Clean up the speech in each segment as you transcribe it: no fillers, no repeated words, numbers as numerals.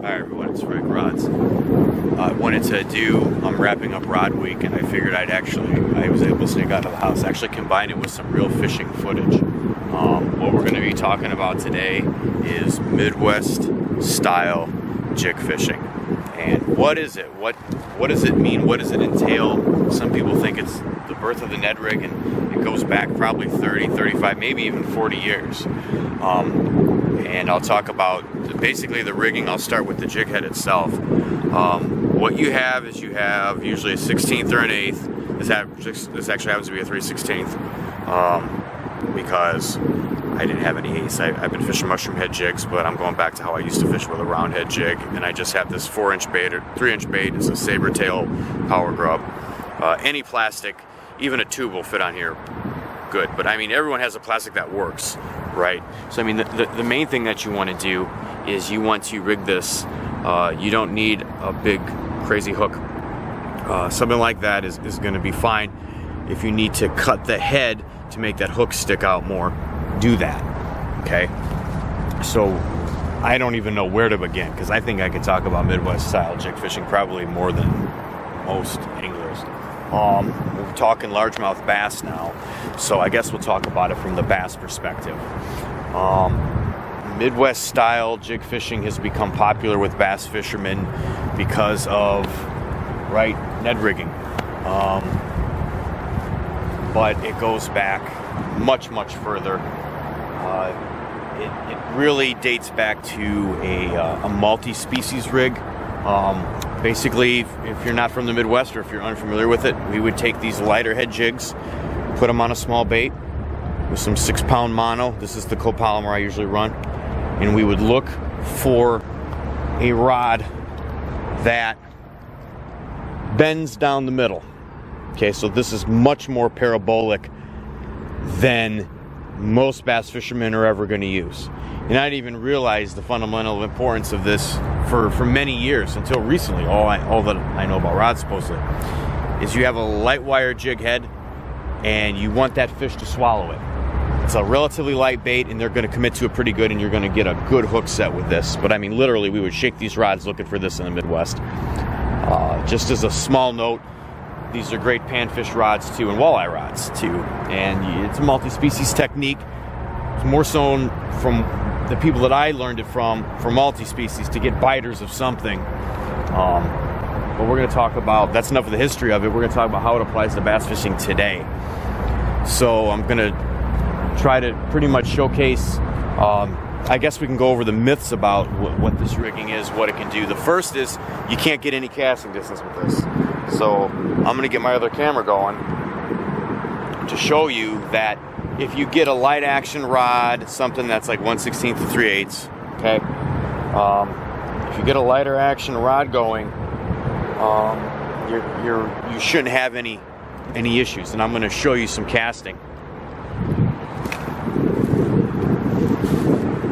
Hi everyone, it's Racz. I wanted to do, I'm wrapping up Rod Week, and I figured I was able to sneak out of the house, actually combine it with some real fishing footage. What we're going to be talking about today is Midwest style jig fishing. And what is it? What does it mean? What does it entail? Some people think it's the birth of the Ned-Rig, and it goes back probably 30, 35, maybe even 40 years. And I'll talk about basically the rigging. I'll start with the jig head itself. What you have is usually a 16th or an 8th. This actually happens to be a 3/16th because I didn't have any 8ths. I've been fishing mushroom head jigs, but I'm going back to how I used to fish with a round head jig, and I just have this 4-inch bait or 3-inch bait. It's a saber tail power grub. Any plastic, even a tube will fit on here good, but I mean everyone has a plastic that works, right? So I mean the main thing that you want to do is you want to rig this. You don't need a big crazy hook. Something like that is going to be fine. If you need to cut the head to make that hook stick out more, do that. Okay, so I don't even know where to begin, because I think I could talk about Midwest style jig fishing probably more than most anglers. We're talking largemouth bass now, so I guess we'll talk about it from the bass perspective. Midwest style jig fishing has become popular with bass fishermen because of, right, Ned-rigging. But it goes back much further. It really dates back to a multi-species rig. Basically, if you're not from the Midwest or if you're unfamiliar with it, we would take these lighter head jigs, put them on a small bait with some 6-pound mono. This is the copolymer I usually run. And we would look for a rod that bends down the middle. Okay, so this is much more parabolic than most bass fishermen are ever going to use. And I didn't even realize the fundamental importance of this for many years, until recently. All that I know about rods, supposedly, is you have a light wire jig head and you want that fish to swallow it. It's a relatively light bait, and they're going to commit to it pretty good, and you're going to get a good hook set with this. But I mean, literally, we would shake these rods looking for this in the Midwest. Just as a small note, these are great panfish rods too, and walleye rods too. And it's a multi-species technique. It's more so from the people that I learned it from, for multi-species, to get biters of something. But we're going to talk about, that's enough of the history of it. We're going to talk about how it applies to bass fishing today. So I'm going to try to pretty much showcase, I guess we can go over the myths about what this rigging is, what it can do. The first is you can't get any casting distance with this. So I'm going to get my other camera going to show you that if you get a light action rod, something that's like 1/16 to 3/8, okay? If you get a lighter action rod going, you shouldn't have any issues. And I'm going to show you some casting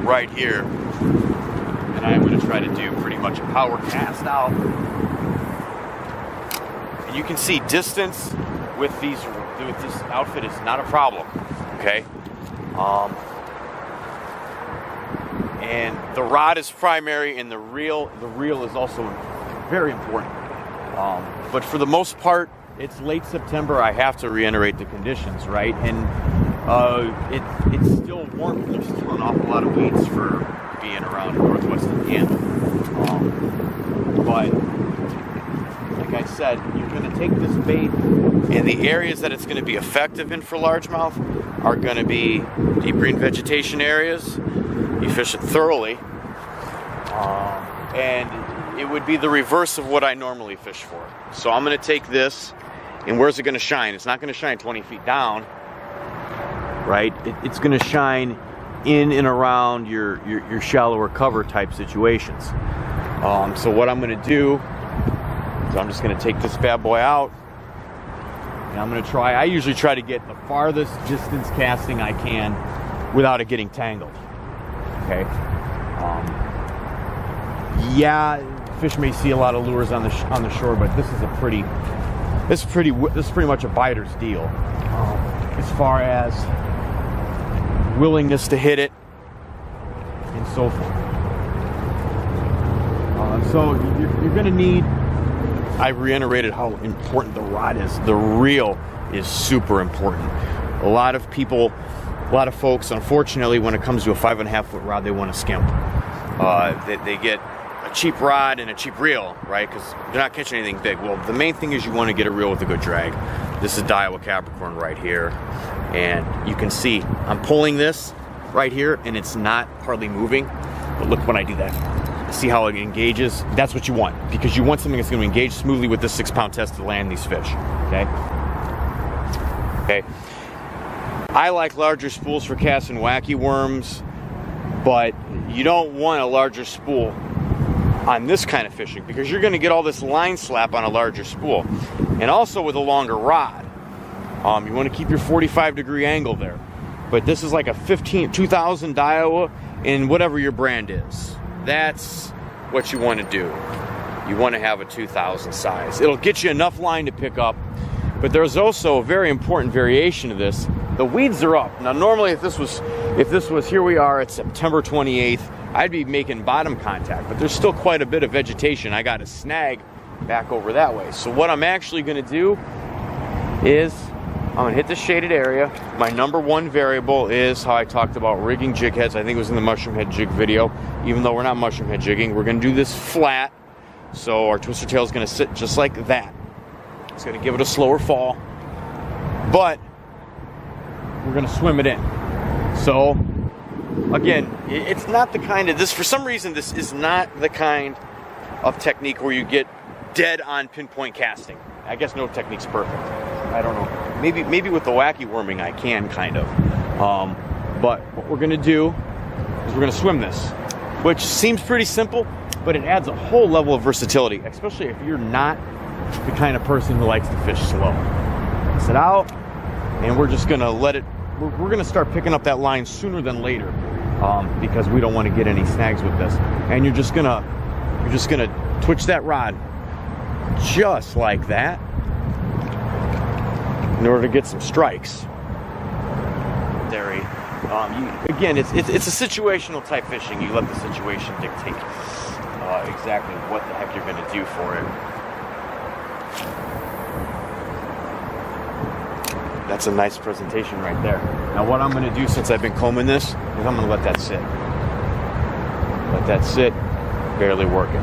right here, and I'm going to try to do pretty much a power cast out. And you can see distance with this outfit is not a problem, okay? And the rod is primary, and the reel is also very important. But for the most part, it's late September. I have to reiterate the conditions, right? And it's still warm. There's still an awful lot of weeds for being around northwest Indiana. But like I said, you're going to take this bait, and the areas that it's going to be effective in for largemouth are going to be deep green vegetation areas. You fish it thoroughly, and it would be the reverse of what I normally fish for. So I'm going to take this, and where's it going to shine? It's not going to shine 20 feet down. Right, it's going to shine in and around your shallower cover type situations. So what I'm going to do is I'm just going to take this bad boy out, and I'm going to try. I usually try to get the farthest distance casting I can without it getting tangled. Okay. Yeah, fish may see a lot of lures on the shore, but this is pretty much a biter's deal. As far as willingness to hit it and so forth. So you're gonna need, I reiterated how important the rod is. The reel is super important. A lot of folks, unfortunately, when it comes to a 5.5 foot rod, they want to skimp. They get a cheap rod and a cheap reel, right? Because they're not catching anything big. Well, the main thing is you want to get a reel with a good drag. This is Daiwa Capricorn right here. And you can see I'm pulling this right here and it's not hardly moving. But look when I do that. See how it engages? That's what you want, because you want something that's going to engage smoothly with this 6-pound test to land these fish. Okay. I like larger spools for casting wacky worms, but you don't want a larger spool on this kind of fishing because you're going to get all this line slap on a larger spool. And also with a longer rod, you want to keep your 45-degree angle there. But this is like a 2000 Daiwa in whatever your brand is. That's what you want to do. You want to have a 2000 size. It'll get you enough line to pick up, but there's also a very important variation of this. The weeds are up. Now normally if this was here we are, it's September 28th, I'd be making bottom contact, but there's still quite a bit of vegetation. I got a snag back over that way. So what I'm actually going to do is I'm going to hit the shaded area. My number one variable is how I talked about rigging jig heads. I think it was in the mushroom head jig video. Even though we're not mushroom head jigging, we're going to do this flat. So our twister tail is going to sit just like that. It's going to give it a slower fall, but we're going to swim it in. So again, it's not the kind of this, for some reason, this is not the kind of technique where you get dead on pinpoint casting. I guess no technique's perfect. I don't know. Maybe with the wacky worming I can kind of. But what we're gonna do is we're gonna swim this, which seems pretty simple, but it adds a whole level of versatility, especially if you're not the kind of person who likes to fish slow. Sit out, and we're just gonna let it, we're gonna start picking up that line sooner than later, because we don't want to get any snags with this. And you're just gonna twitch that rod just like that in order to get some strikes. Again, it's a situational type fishing. You let the situation dictate exactly what the heck you're going to do for it. That's a nice presentation right there. Now what I'm going to do, since I've been combing this, is I'm going to let that sit. Let that sit, barely working.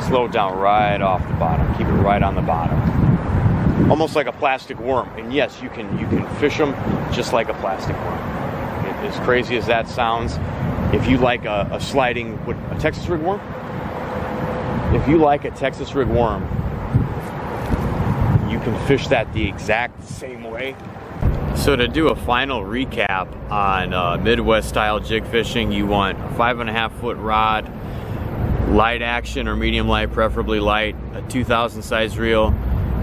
Slow down right off the bottom. Keep it right on the bottom. Almost like a plastic worm. And yes, you can fish them just like a plastic worm. As crazy as that sounds, if you like a sliding, a Texas rig worm? If you like a Texas rig worm, you can fish that the exact same way. So to do a final recap on Midwest style jig fishing, you want a 5.5 foot rod, light action or medium light, preferably light, a 2000 size reel,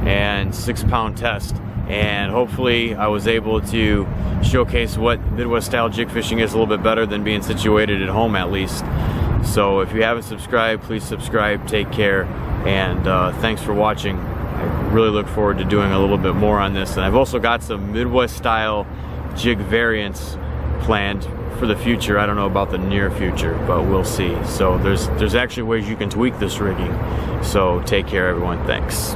and 6-pound test. And hopefully I was able to showcase what Midwest style jig fishing is a little bit better than being situated at home, at least. So if you haven't subscribed, please subscribe. Take care, and thanks for watching. I really look forward to doing a little bit more on this. And I've also got some Midwest style jig variants planned for the future. I don't know about the near future, but we'll see. So there's actually ways you can tweak this rigging. So take care, everyone. Thanks.